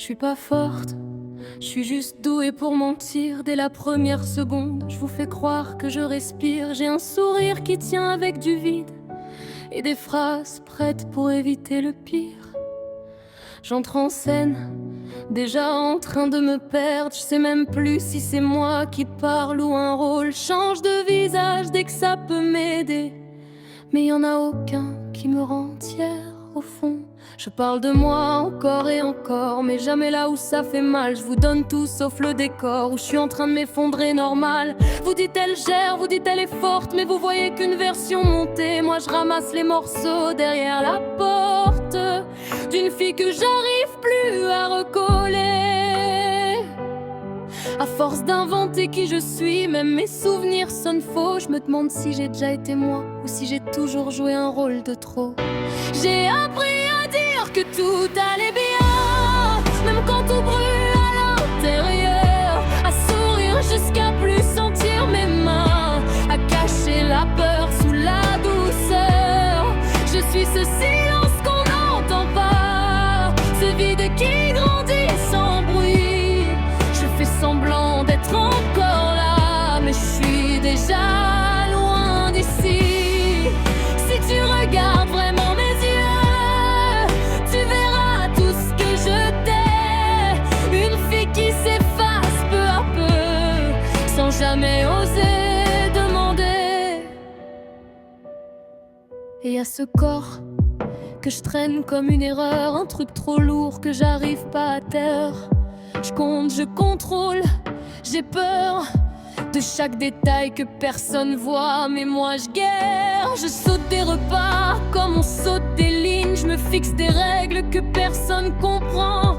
Je suis pas forte, je suis juste douée pour mentir. Dès la première seconde, je vous fais croire que je respire. J'ai un sourire qui tient avec du vide et des phrases prêtes pour éviter le pire. J'entre en scène, déjà en train de me perdre. Je sais même plus si c'est moi qui parle ou un rôle change de visage dès que ça peut m'aider. Mais y en a aucun qui me rend tiers au fond. Je parle de moi encore et encore, mais jamais là où ça fait mal. Je vous donne tout sauf le décor où je suis en train de m'effondrer normal. Vous dites elle gère, vous dites elle est forte, mais vous voyez qu'une version montée. Moi je ramasse les morceaux derrière la porte d'une fille que j'arrive plus à recoller. À force d'inventer qui je suis, même mes souvenirs sonnent faux. Je me demande si j'ai déjà été moi ou si j'ai toujours joué un rôle de trop. J'ai appris à dire que tout allait bien, même quand tout brûle à l'intérieur. À sourire jusqu'à plus sentir mes mains, à cacher la peur sous la douceur. Je suis ce silence qu'on n'entend pas, ce vide qui grandit sans bruit. Je fais semblant d'être encore là, mais je suis déjà loin d'ici. Si tu regardes vraiment mes yeux, tu verras tout ce que je t'ai. Une fille qui s'efface peu à peu, sans jamais oser demander. Et y a ce corps que je traîne comme une erreur, un truc trop lourd que j'arrive pas à terre. Je compte, je contrôle, j'ai peur de chaque détail que personne voit. Mais moi je guerre, je saute des repas comme on saute des lignes. Je me fixe des règles que personne comprend.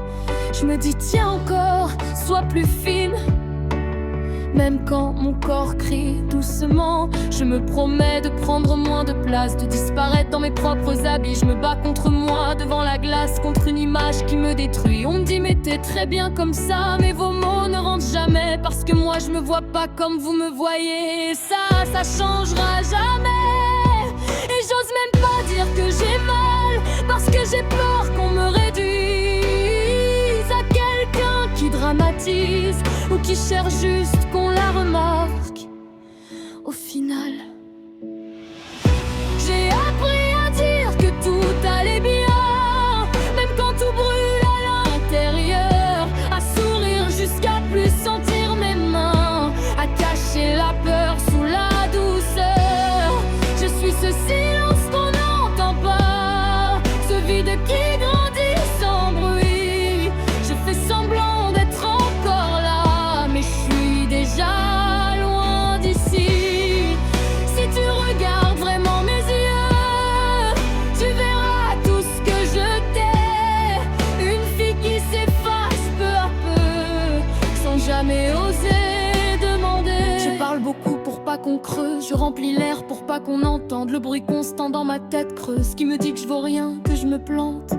Je me dis tiens encore, sois plus fine. Même quand mon corps crie doucement, je me promets de prendre moins de place, de disparaître dans mes propres habits. Je me bats contre moi devant la glace, contre une image qui me détruit. On me dit mais t'es très bien comme ça, mais vos mots ne rentrent jamais, parce que moi je me vois pas comme vous me voyez. Et ça changera jamais. Et j'ose même pas dire que j'ai mal, parce que j'ai peur qu'on me réduise à quelqu'un qui dramatise ou qui cherche juste qu'on la remarque. Au final, j'ai appris à dire que tout allait bien, même quand tout brûle à l'intérieur. À sourire jusqu'à plus sentir mes mains, à cacher la peur sous la douceur. Je suis ce silence qu'on n'entend pas, ce vide qui grandit sans bruit. Je fais semblant d'être encore là, mais je suis déjà loin d'ici. Si tu regardes vraiment mes yeux, tu verras tout ce que je t'ai. Une fille qui s'efface peu à peu, sans jamais oser demander. Je parle beaucoup pour pas qu'on creuse, je remplis l'air pour pas qu'on entende le bruit constant dans ma tête creuse qui me dit que je vaux rien, que je me plante.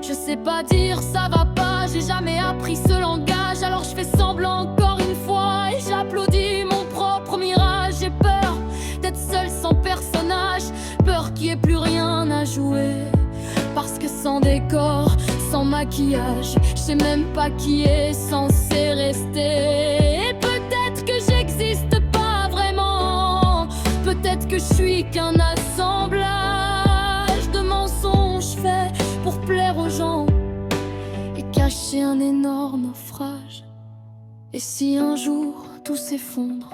Je sais pas dire ça va pas, j'ai jamais appris ce langage, alors je fais semblant encore une fois et j'applaudis mon propre mirage. J'ai peur d'être seule sans personnage, peur qu'il y ait plus rien à jouer, parce que sans décor, sans maquillage, je sais même pas qui est censé rester. Et peut-être que j'existe pas vraiment, peut-être que je suis qu'un assemblage de mensonges faits pour plaire aux gens et cacher un énorme naufrage. Et si un jour tout s'effondre,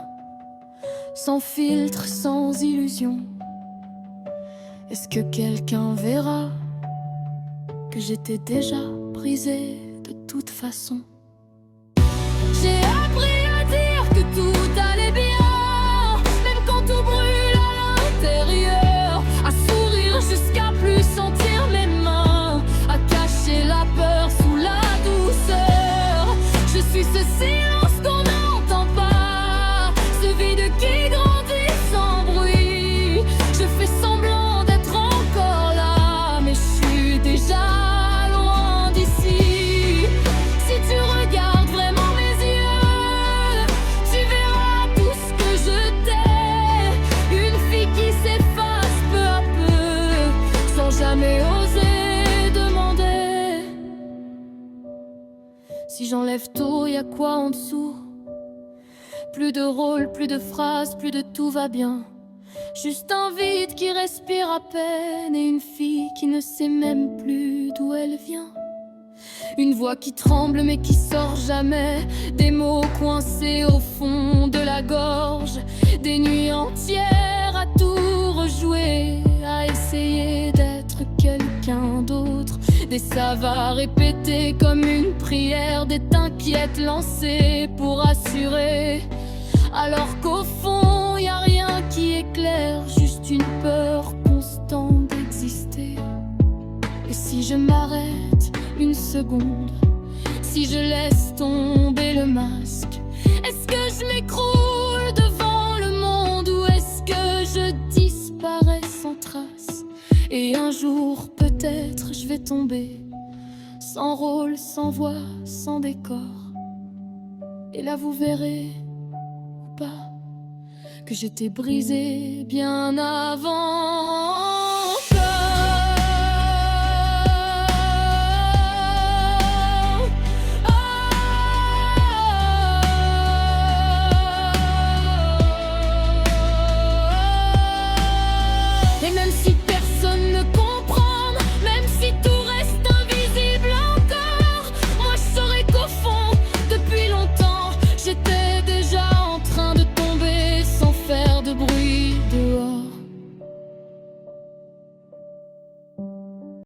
sans filtre, sans illusion, est-ce que quelqu'un verra que j'étais déjà brisée de toute façon? J'ai appris à dire que tout allait bien, même quand tout brûle à l'intérieur. À sourire jusqu'à plus sentir mes mains, à cacher la peur sous la douceur. Je suis ce silence qu'on n'entend pas, ce vide qui grandit sans bruit. Je fais semblant d'être encore là, mais je suis déjà loin d'ici. Si tu Si j'enlève tout, y a quoi en dessous? Plus de rôle, plus de phrases, plus de tout va bien. Juste un vide qui respire à peine et une fille qui ne sait même plus d'où elle vient. Une voix qui tremble mais qui sort jamais, des mots coincés au fond de la gorge, des nuits entières à tout rejouer, à essayer d'être quelqu'un d'autre. Des ça va répéter comme une prière, des t'inquiètes lancées pour assurer, alors qu'au fond y a rien qui est clair, juste une peur constante d'exister. Et si je m'arrête une seconde, si je laisse tomber le masque, est-ce que je m'écroule devant le monde ou est-ce que je disparais sans trace? Et un jour peut-être je vais tomber, sans rôle, sans voix, sans décor. Et là vous verrez, ou pas, que j'étais brisé bien avant.